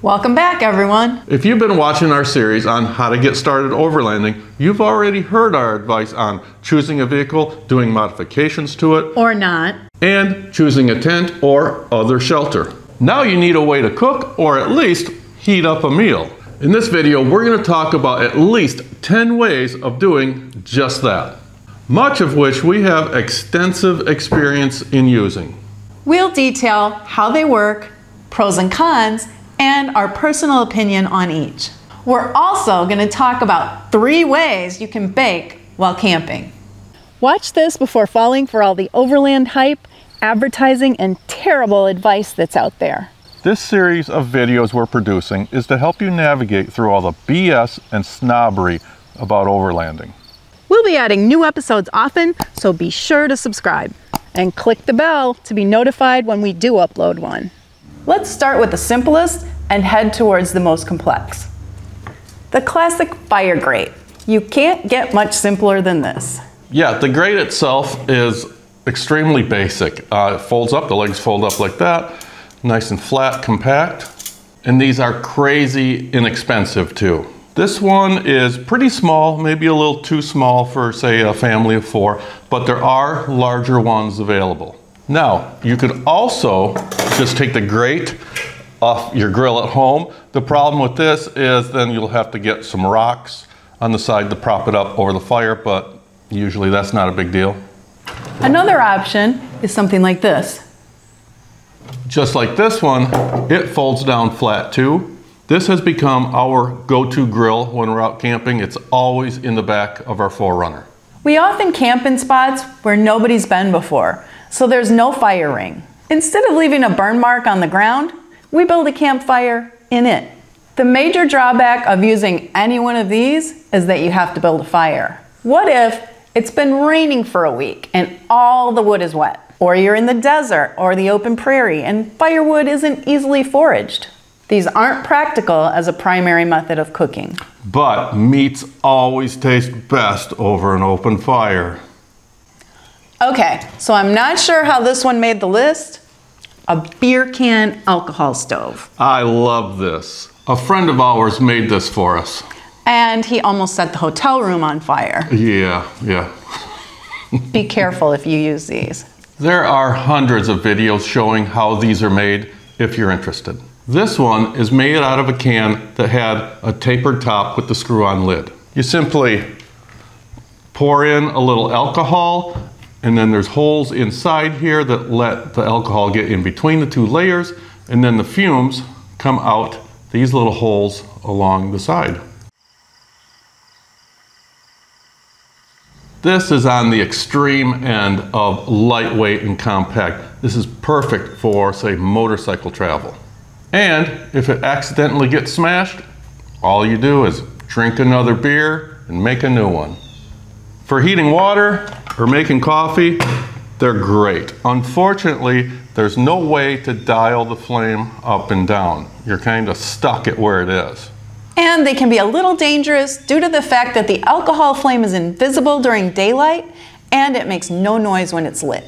Welcome back, everyone. If you've been watching our series on how to get started overlanding, you've already heard our advice on choosing a vehicle, doing modifications to it, Or not. and choosing a tent or other shelter. Now you need a way to cook or at least heat up a meal. In this video, we're going to talk about at least 10 ways of doing just that, much of which we have extensive experience in using. We'll detail how they work, pros and cons, and our personal opinion on each. We're also going to talk about 3 ways you can bake while camping. Watch this before falling for all the overland hype, advertising, and terrible advice that's out there. This series of videos we're producing is to help you navigate through all the BS and snobbery about overlanding. We'll be adding new episodes often, so be sure to subscribe and click the bell to be notified when we do upload one. Let's start with the simplest and head towards the most complex. The classic fire grate. You can't get much simpler than this. Yeah, the grate itself is extremely basic. It folds up, the legs fold up like that, nice and flat, compact. And these are crazy inexpensive too. This one is pretty small, maybe a little too small for, say, a family of 4, but there are larger ones available. Now, you could also just take the grate off your grill at home. The problem with this is then you'll have to get some rocks on the side to prop it up over the fire, but usually that's not a big deal. Another option is something like this. Just like this one, it folds down flat too. This has become our go-to grill when we're out camping. It's always in the back of our 4Runner. We often camp in spots where nobody's been before, so there's no fire ring. Instead of leaving a burn mark on the ground, we build a campfire in it. The major drawback of using any one of these is that you have to build a fire. What if it's been raining for a week and all the wood is wet? Or you're in the desert or the open prairie and firewood isn't easily foraged. These aren't practical as a primary method of cooking. But meats always taste best over an open fire. Okay, so I'm not sure how this one made the list. A beer can alcohol stove. I love this. A friend of ours made this for us. And he almost set the hotel room on fire. Yeah. Be careful if you use these. There are hundreds of videos showing how these are made if you're interested. This one is made out of a can that had a tapered top with the screw-on lid. You simply pour in a little alcohol, and then there's holes inside here that let the alcohol get in between the 2 layers, and then the fumes come out these little holes along the side. This is on the extreme end of lightweight and compact. This is perfect for, say, motorcycle travel. And if it accidentally gets smashed, all you do is drink another beer and make a new one. For heating water or making coffee, they're great. Unfortunately, there's no way to dial the flame up and down. You're kind of stuck at where it is. And they can be a little dangerous due to the fact that the alcohol flame is invisible during daylight and it makes no noise when it's lit.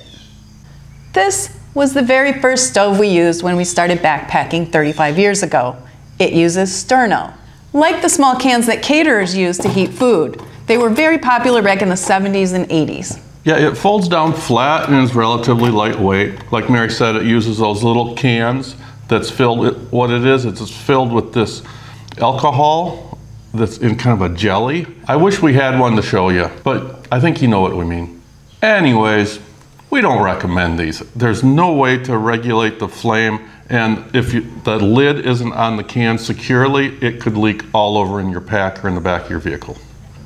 This was the very first stove we used when we started backpacking 35 years ago. It uses Sterno. Like the small cans that caterers use to heat food, they were very popular back in the 70s and 80s. Yeah, it folds down flat and is relatively lightweight. Like Mary said, it uses those little cans that's filled, what it is, it's filled with this alcohol that's in kind of a jelly. I wish we had one to show you, but I think you know what we mean. Anyways, we don't recommend these. There's no way to regulate the flame, and if the lid isn't on the can securely, it could leak all over in your pack or in the back of your vehicle.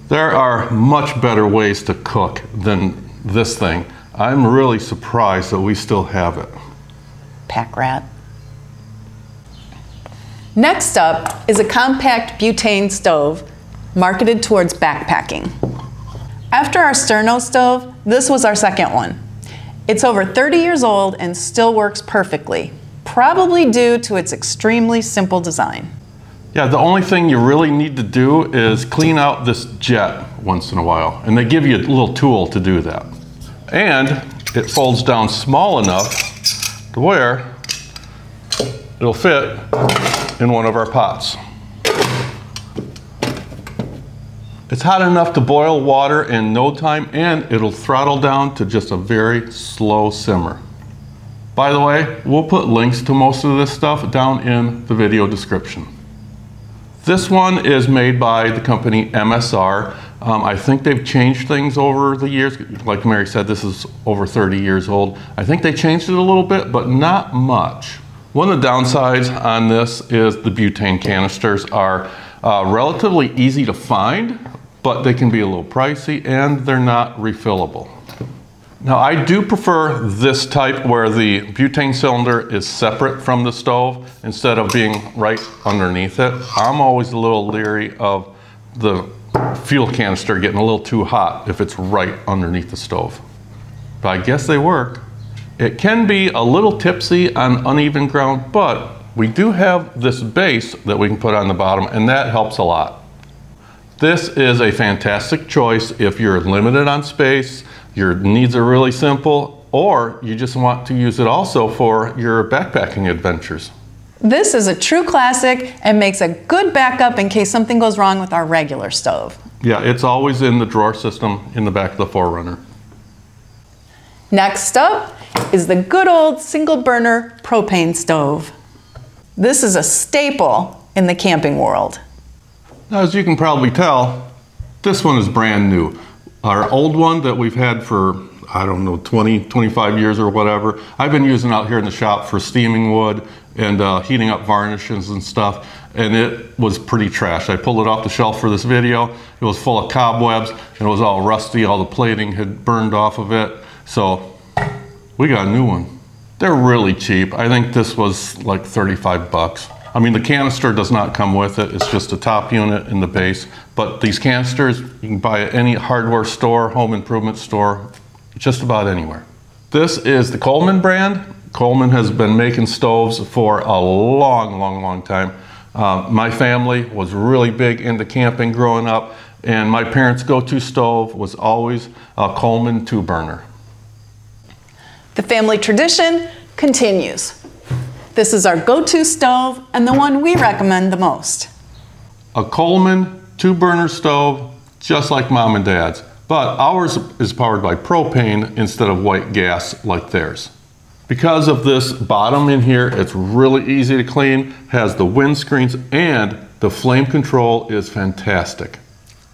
There are much better ways to cook than this thing. I'm really surprised that we still have it. Pack rat. Next up is a compact butane stove marketed towards backpacking. After our Sterno stove, this was our second one. It's over 30 years old and still works perfectly, probably due to its extremely simple design. Yeah, the only thing you really need to do is clean out this jet once in a while, and they give you a little tool to do that. And it folds down small enough to where it'll fit in one of our pots. It's hot enough to boil water in no time, and it'll throttle down to just a very slow simmer. By the way, we'll put links to most of this stuff down in the video description. This one is made by the company MSR. I think they've changed things over the years. Like Mary said, this is over 30 years old. I think they changed it a little bit, but not much. One of the downsides on this is the butane canisters are relatively easy to find, but they can be a little pricey and they're not refillable. Now, I do prefer this type where the butane cylinder is separate from the stove instead of being right underneath it. I'm always a little leery of the fuel canister getting a little too hot if it's right underneath the stove. But I guess they work. It can be a little tipsy on uneven ground, but we do have this base that we can put on the bottom, and that helps a lot. This is a fantastic choice if you're limited on space, your needs are really simple, or you just want to use it also for your backpacking adventures. This is a true classic and makes a good backup in case something goes wrong with our regular stove. Yeah, it's always in the drawer system in the back of the 4Runner. Next up is the good old single burner propane stove. This is a staple in the camping world. Now, as you can probably tell, this one is brand new. Our old one that we've had for, I don't know, 20, 25 years or whatever, I've been using out here in the shop for steaming wood and heating up varnishes and stuff, and it was pretty trash. I pulled it off the shelf for this video. It was full of cobwebs and it was all rusty. All the plating had burned off of it. So we got a new one. They're really cheap. I think this was like 35 bucks. I mean, the canister does not come with it. It's just a top unit and the base. But these canisters, you can buy at any hardware store, home improvement store, just about anywhere. This is the Coleman brand. Coleman has been making stoves for a long time. My family was really big into camping growing up, and my parents' go-to stove was always a Coleman 2-burner. The family tradition continues. This is our go-to stove and the one we recommend the most. A Coleman 2-burner stove, just like Mom and Dad's, but ours is powered by propane instead of white gas like theirs. Because of this bottom in here, it's really easy to clean, has the windscreens, and the flame control is fantastic.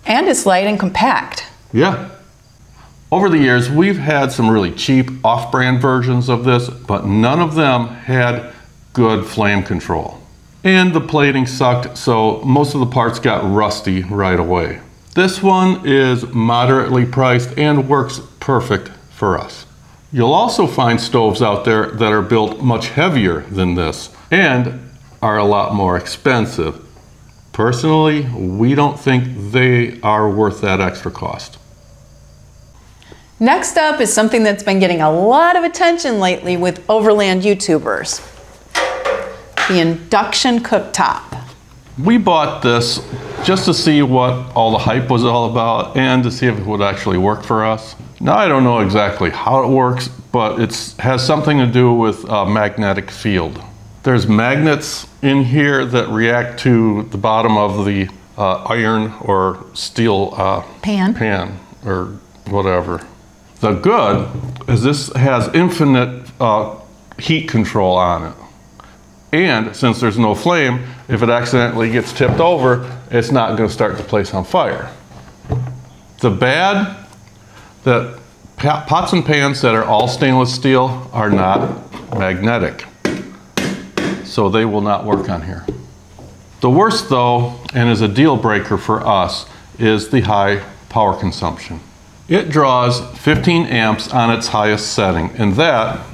And it's light and compact. Yeah. Over the years, we've had some really cheap off-brand versions of this, but none of them had good flame control. And the plating sucked, so most of the parts got rusty right away. This one is moderately priced and works perfect for us. You'll also find stoves out there that are built much heavier than this and are a lot more expensive. Personally, we don't think they are worth that extra cost. Next up is something that's been getting a lot of attention lately with Overland YouTubers. The Induction Cooktop. We bought this just to see what all the hype was all about and to see if it would actually work for us. Now, I don't know exactly how it works, but it has something to do with a magnetic field. There's magnets in here that react to the bottom of the iron or steel pan or whatever. The good is this has infinite heat control on it. And since there's no flame, if it accidentally gets tipped over, it's not going to start the place on fire. The bad, that pots and pans that are all stainless steel are not magnetic. So they will not work on here. The worst though, and is a deal breaker for us, is the high power consumption. It draws 15 amps on its highest setting, and that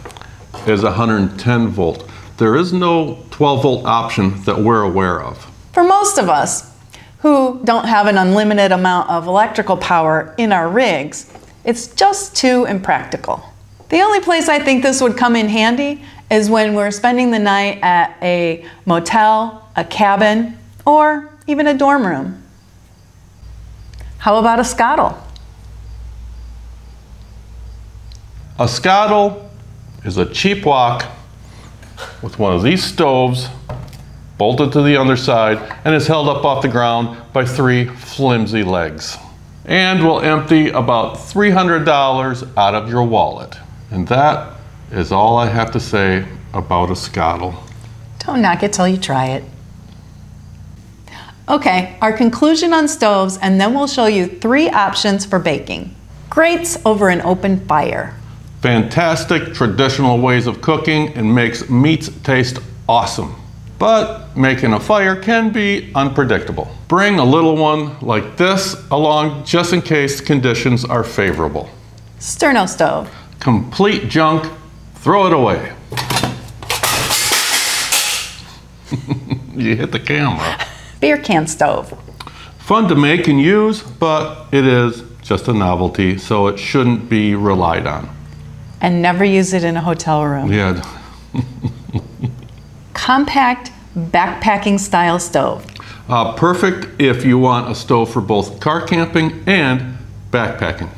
is 110 volt. There is no 12 volt option that we're aware of. For most of us who don't have an unlimited amount of electrical power in our rigs, it's just too impractical. The only place I think this would come in handy is when we're spending the night at a motel, a cabin, or even a dorm room. How about a Scotle? A Scotle is a cheap wok with one of these stoves bolted to the underside and is held up off the ground by 3 flimsy legs. And will empty about $300 out of your wallet. And that is all I have to say about a Scotle. Don't knock it till you try it. Okay, our conclusion on stoves, and then we'll show you 3 options for baking. Grates over an open fire. Fantastic traditional ways of cooking and makes meats taste awesome. But making a fire can be unpredictable. Bring a little one like this along just in case conditions are favorable. Sterno stove. Complete junk, throw it away. You hit the camera. Beer can stove. Fun to make and use, but it is just a novelty, so it shouldn't be relied on. And never use it in a hotel room. Yeah. Compact backpacking style stove. Perfect if you want a stove for both car camping and backpacking.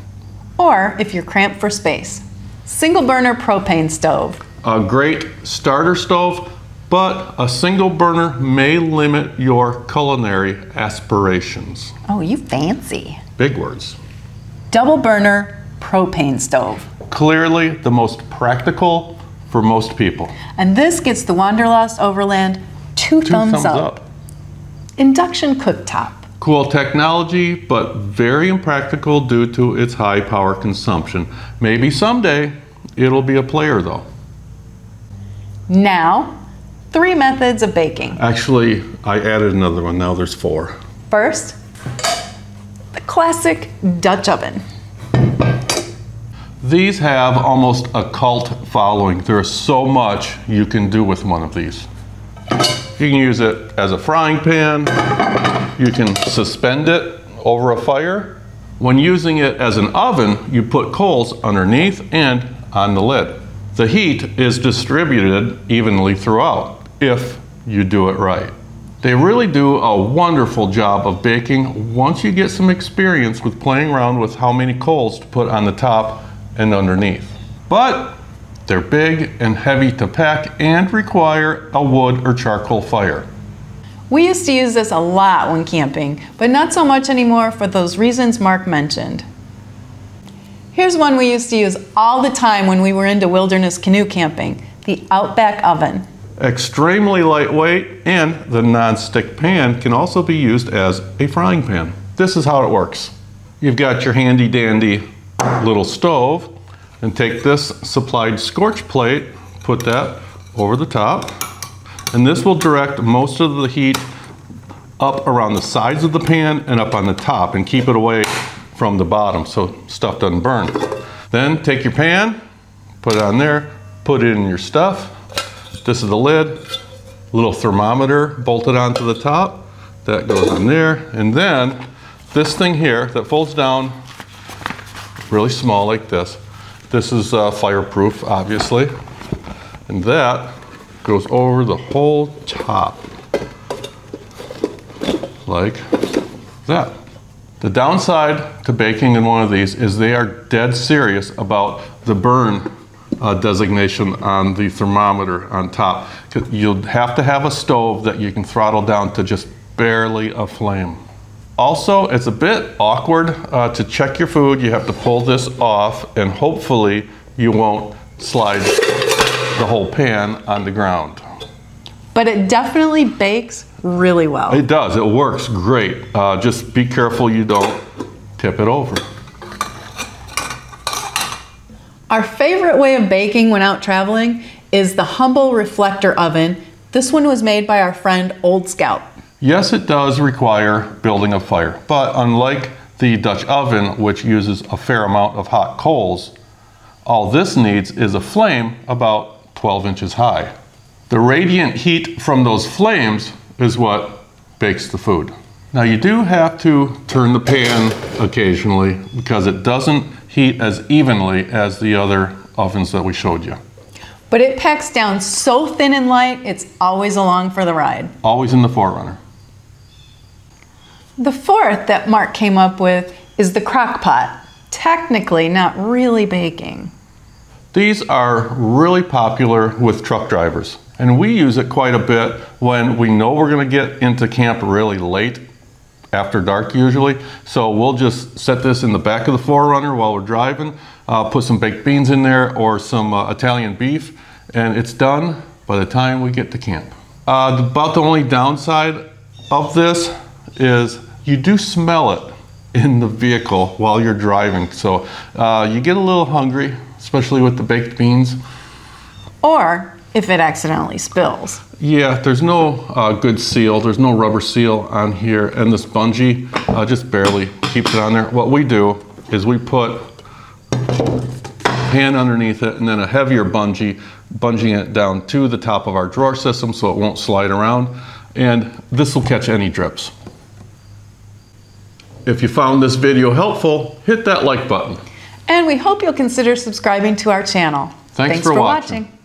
Or if you're cramped for space. Single burner propane stove. A great starter stove, but a single burner may limit your culinary aspirations. Oh, you fancy. Big words. Double burner propane stove. Clearly the most practical for most people. And this gets the Wanderlust Overland 2 thumbs up. Induction cooktop. Cool technology, but very impractical due to its high power consumption. Maybe someday it'll be a player though. Now, 3 methods of baking. Actually, I added another one, now there's 4. First, the classic Dutch oven. These have almost a cult following. There's so much you can do with one of these. You can use it as a frying pan. You can suspend it over a fire. When using it as an oven, you put coals underneath and on the lid. The heat is distributed evenly throughout if you do it right. They really do a wonderful job of baking once you get some experience with playing around with how many coals to put on the top and underneath. But they're big and heavy to pack and require a wood or charcoal fire. We used to use this a lot when camping, but not so much anymore for those reasons Mark mentioned. Here's one we used to use all the time when we were into wilderness canoe camping, the Outback Oven. Extremely lightweight, and the non-stick pan can also be used as a frying pan. This is how it works. You've got your handy dandy little stove, and take this supplied scorch plate, put that over the top, and this will direct most of the heat up around the sides of the pan and up on the top and keep it away from the bottom so stuff doesn't burn. Then take your pan, put it on there, put it in your stuff. This is the lid, little thermometer bolted onto the top. That goes on there. And then this thing here that folds down really small like this. This is fireproof, obviously. And that goes over the whole top, like that. The downside to baking in one of these is they are dead serious about the burn designation on the thermometer on top. You'll have to have a stove that you can throttle down to just barely a flame. Also, it's a bit awkward to check your food. You have to pull this off and hopefully you won't slide the whole pan on the ground. But it definitely bakes really well. It does, it works great. Just be careful you don't tip it over. Our favorite way of baking when out traveling is the humble reflector oven. This one was made by our friend Old Scout. Yes, it does require building a fire, but unlike the Dutch oven, which uses a fair amount of hot coals, all this needs is a flame about 12 inches high. The radiant heat from those flames is what bakes the food. Now you do have to turn the pan occasionally because it doesn't heat as evenly as the other ovens that we showed you. But it packs down so thin and light, it's always along for the ride. Always in the forerunner. The fourth that Mark came up with is the Crock Pot. Technically not really baking. These are really popular with truck drivers. And we use it quite a bit when we know we're going to get into camp really late, after dark usually. So we'll just set this in the back of the 4Runner while we're driving, put some baked beans in there or some Italian beef, and it's done by the time we get to camp. About the only downside of this is you do smell it in the vehicle while you're driving. So you get a little hungry, especially with the baked beans. Or if it accidentally spills. Yeah, there's no good seal. There's no rubber seal on here, and this bungee just barely keeps it on there. What we do is we put a pan underneath it and then a heavier bungee, bungeeing it down to the top of our drawer system so it won't slide around, and this will catch any drips. If you found this video helpful, hit that like button. And we hope you'll consider subscribing to our channel. Thanks for watching.